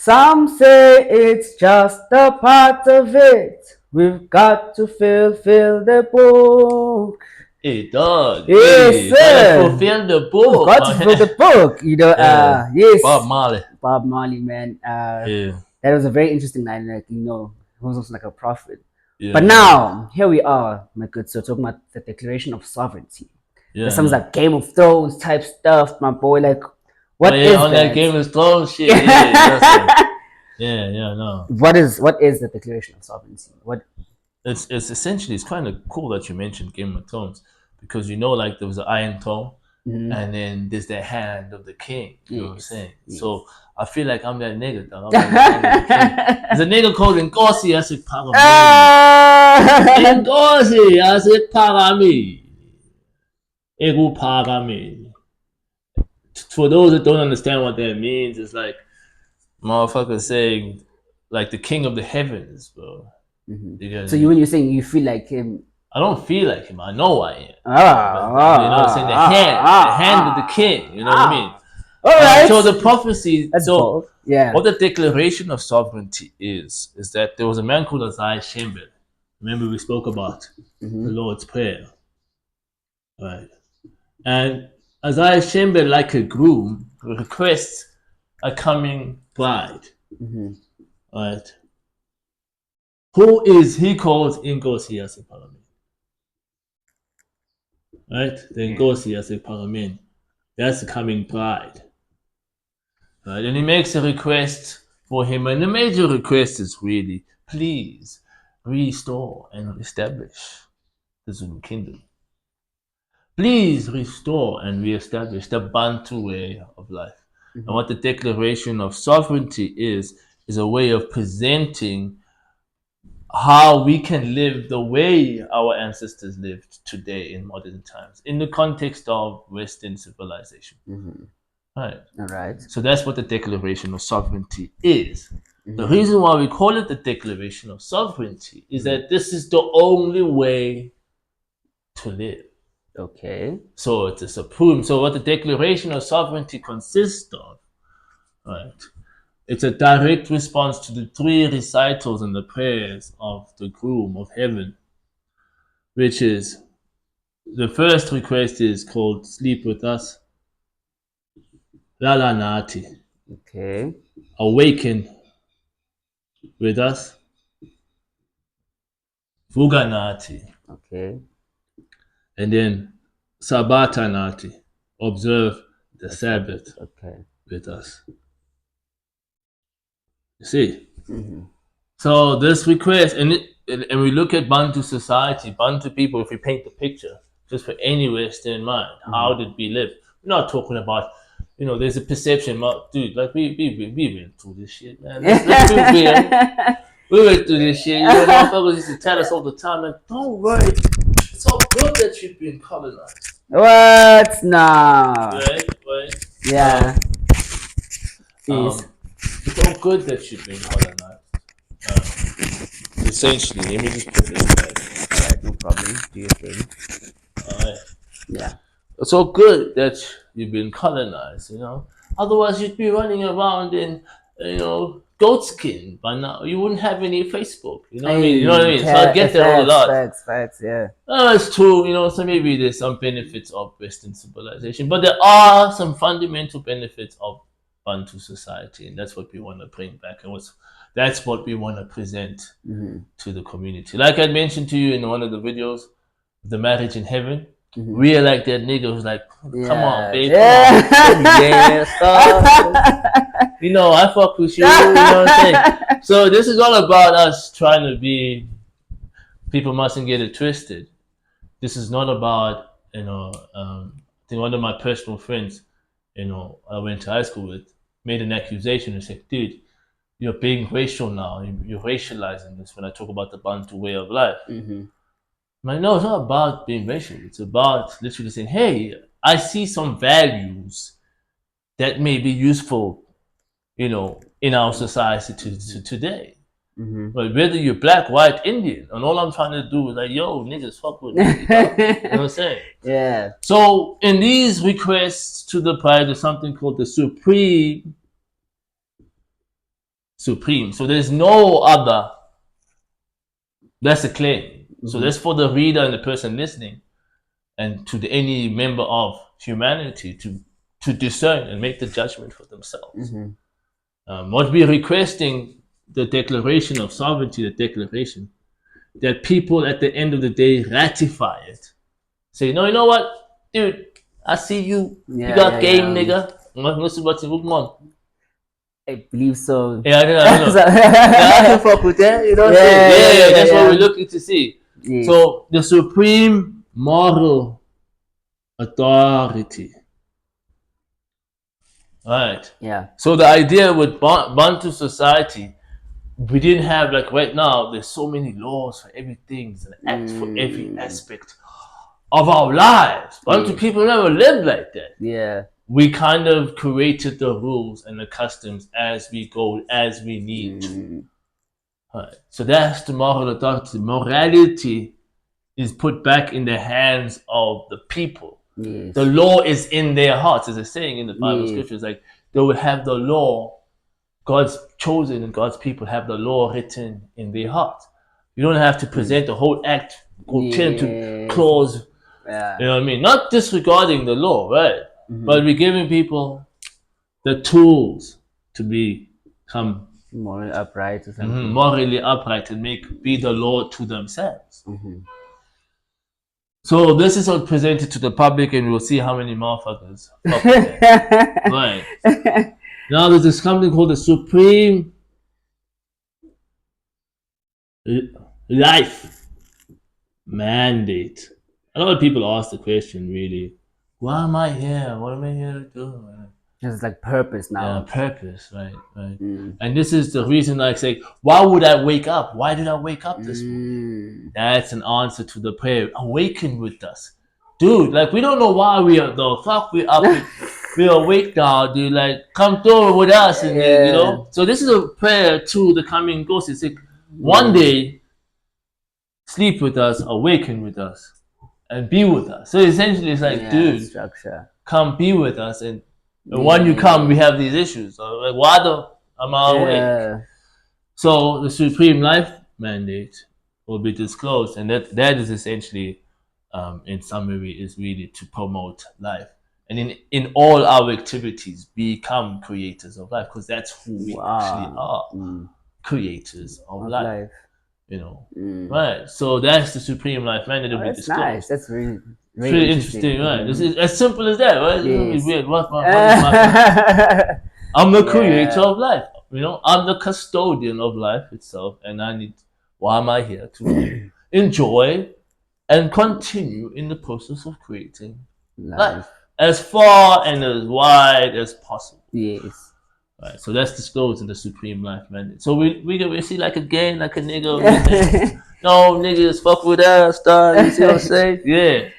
Some say it's just a part of it. We've got to fulfill the book. It does. Yes, Hey, sir. gotta fulfill the book. We've got to fulfill the book. Yeah. Yes. Bob Marley. Bob Marley, man. Yeah. That was a very interesting line. Like, he was also like a prophet. Yeah. But now, here we are, my good sir, talking about the Declaration of Sovereignty. Yeah. There's some like Game of Thrones type stuff, my boy. Like, what is on that Game of Thrones shit? Yeah, no. What is the Declaration of Sovereignty? It's essentially, it's kind of cool that you mentioned Game of Thrones, because like there was an Iron Throne, and then there's the hand of the king. You know what I'm saying? Yes. So I feel like I'm that nigga, dog. There's a nigga called Ngozi Asipagami. Ngozi Asipagami. Egupagami. For those that don't understand what that means, it's like motherfuckers saying like the king of the heavens, bro. So when you're saying you feel like him, I don't feel like him. I know I am. You know what I'm saying? The hand of the king. You know what I mean? All right. So the prophecy. What the Declaration of Sovereignty is that there was a man called Isaiah Shember. Remember we spoke about the Lord's Prayer, right? And Isaiah Shember, like a groom, requests a coming bride, right? Who is he called Ngozi Asipagami? Right? The Ngozi Asipagami. That's the coming bride. Right? And he makes a request for him, and the major request is really, please restore and establish the Zulu kingdom. Please restore and reestablish the Bantu way of life. And what the Declaration of Sovereignty is a way of presenting how we can live the way our ancestors lived today in modern times, in the context of Western civilization. Right. All right. So that's what the Declaration of Sovereignty is. The reason why we call it the Declaration of Sovereignty is that this is the only way to live. Okay. So it's a supreme. So what the Declaration of Sovereignty consists of, right? It's a direct response to the 3 recitals and the prayers of the groom of heaven, which is, the first request is called Sleep With Us. Lala Nati. Okay. Awaken with us. Vuga Nati. Okay. And then Sabata Nati. Observe the Sabbath with us. You see? So this request, and we look at Bantu society, Bantu people, if we paint the picture, just for any Western mind, how did we live? We're not talking about, there's a perception, dude, like we went through this shit, man. Let's be real. We went through this shit. Motherfuckers used to tell us all the time, like, don't worry, it's all good that you've been colonized. What? Nah. Right? Yeah. It's all good that you've been colonized. Essentially, let me just put this back. Alright, no problem. Do your thing. Alright. Yeah. It's all good that you've been colonized, Otherwise, you'd be running around in, goat skin by now. You wouldn't have any Facebook. You know what I mean? So I get that a lot. Facts, yeah. It's true, so maybe there's some benefits of Western civilization, but there are some fundamental benefits of Bantu society, and that's what we want to bring back, and that's what we want to present to the community. Like I mentioned to you in one of the videos, the marriage in heaven. We are like that nigga who's like, come on, babe, come on. I fuck with you, you know what I'm saying? So this is all about us trying to be, people mustn't get it twisted. This is not about, I think one of my personal friends, I went to high school with, made an accusation and said, dude, you're being racial now. You're racializing this when I talk about the Bantu way of life. I'm like, no, it's not about being racial. It's about literally saying, hey, I see some values that may be useful, in our society to today. But whether you're black, white, Indian, and all I'm trying to do is like, yo, niggas, fuck with me. You know what I'm saying? Yeah. So in these requests to the pride, there's something called the supreme supreme. So there's no other. That's a claim. So that's for the reader and the person listening, and to any member of humanity to discern and make the judgment for themselves. What we're requesting, the Declaration of Sovereignty, the Declaration, that people at the end of the day ratify it. Say, no, you know what, dude, I see you. You got game, nigga. I believe so. Yeah, I know. I can fuck with that. You know what I'm saying? That's what we're looking to see. Yes. So the supreme moral authority. Right. Yeah. So the idea with Bantu society, we didn't have, like right now, there's so many laws for everything and acts for every aspect of our lives. Bantu people never lived like that. Yeah. We kind of created the rules and the customs as we go, as we need to. Right. So that's the moral authority. Morality is put back in the hands of the people. Yes. The law is in their hearts, as it's saying in the Bible scriptures. Like, they will have the law. God's chosen and God's people have the law written in their hearts. You don't have to present the whole act, go to clause. Yeah. You know what I mean? Not disregarding the law, right? But we're giving people the tools to become morally upright or something. Morally upright and be the law to themselves. So this is all presented to the public, and we'll see how many motherfuckers. Right. Now there's something called the Supreme Life Mandate. A lot of people ask the question, really, why am I here? What am I here to do? It's like purpose now. Yeah, purpose, right. And this is the reason, like, say, why would I wake up? Why did I wake up this morning? That's an answer to the prayer. Awaken with us. Dude, like, we don't know why we are, the fuck we up. We're awake now, dude. Like, come through with us, and you know. So this is a prayer to the coming ghost. It's like, one day, sleep with us, awaken with us, and be with us. So essentially, it's like, dude, come be with us, and when you come, we have these issues. So like, why am I awake? So the Supreme Life Mandate will be disclosed, and that is essentially, in summary, is really to promote life. And in all our activities, become creators of life, because that's who we actually are, creators of life. You know, right? So that's the Supreme Life Mandate. Will be disclosed. Nice. That's really interesting, right? This is as simple as that, right? It's weird. I'm the creator of life. You know, I'm the custodian of life itself, and why am I here? To enjoy and continue in the process of creating life as far and as wide as possible. Yes. Right. So that's disclosed in the Supreme Life Mandate. So we see, like, again, like a nigga. No, niggas fuck with us, dog. You see what I'm saying? Yeah.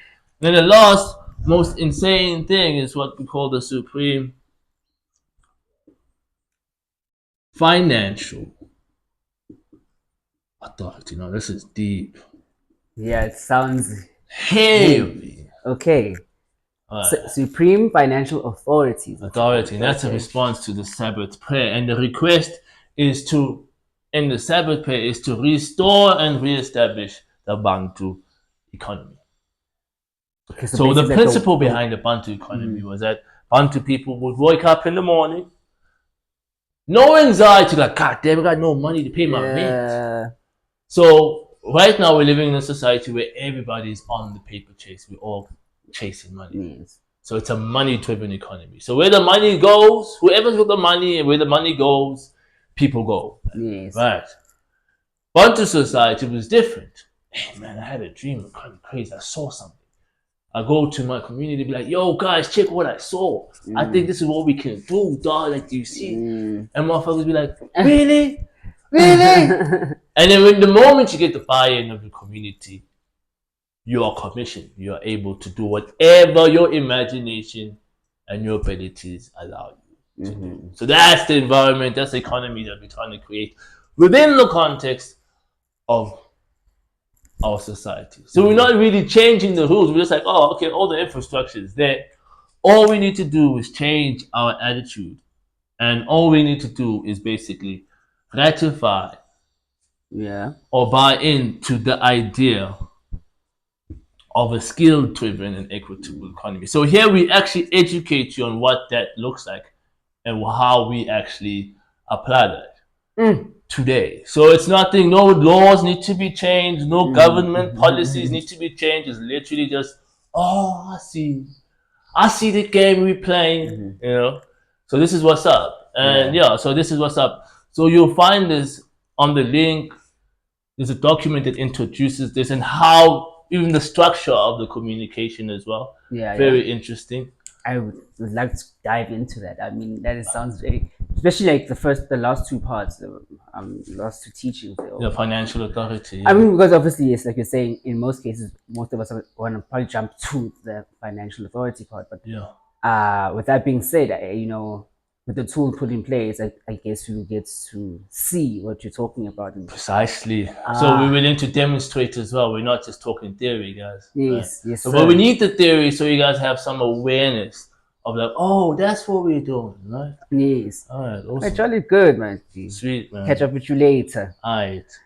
Then the last most insane thing is what we call the Supreme Financial Authority. Now this is deep. Yeah, it sounds heavy. Okay. Right. Supreme Financial Authority. And that's a response to the Sabbath prayer. And the request is in the Sabbath prayer, is to restore and reestablish the Bantu economy. Okay, so the principle behind the Bantu economy was that Bantu people would wake up in the morning, no anxiety, like, God damn, I got no money to pay my rent. So right now we're living in a society where everybody's on the paper chase. We're all chasing money. Yes. So it's a money-driven economy. So where the money goes, whoever's got the money, and where the money goes, people go. Yes. Right. Bantu society was different. Hey man, I had a dream, kind of crazy. I saw something. I go to my community, be like, yo guys, check what I saw. I think this is what we can do, dog. Like, do you see? And motherfuckers be like, really? Really? And then when the moment you get the buy-in of the community, you are commissioned. You are able to do whatever your imagination and your abilities allow you to do. So that's the environment, that's the economy that we're trying to create within the context of our society. So we're not really changing the rules. We're just like, oh, okay, all the infrastructure is there. All we need to do is change our attitude. And all we need to do is basically ratify Yeah. or buy into the idea of a skill-driven and equitable economy. So here we actually educate you on what that looks like and how we actually apply that today. So it's nothing, no laws need to be changed, no government policies need to be changed. It's literally just, oh, I see the game we playing, you know. So this is what's up. And yeah, so this is what's up. So you'll find this on the link. There's a document that introduces this and how even the structure of the communication as well. Yeah. Very interesting. I would like to dive into that. I mean, sounds very, especially like the last two parts, the last two teachings. The financial authority. I mean, because obviously, it's like you're saying, in most cases, most of us want to probably jump to the financial authority part. But with that being said, you know, with the tool put in place, I guess you get to see what you're talking about. Precisely. So we're willing to demonstrate as well. We're not just talking theory, guys. Yes, right? yes. So, but we need the theory so you guys have some awareness of like, oh, that's what we're doing, right? Yes. All right. Awesome. Jolly good, man. Sweet, man. Catch up with you later. All right.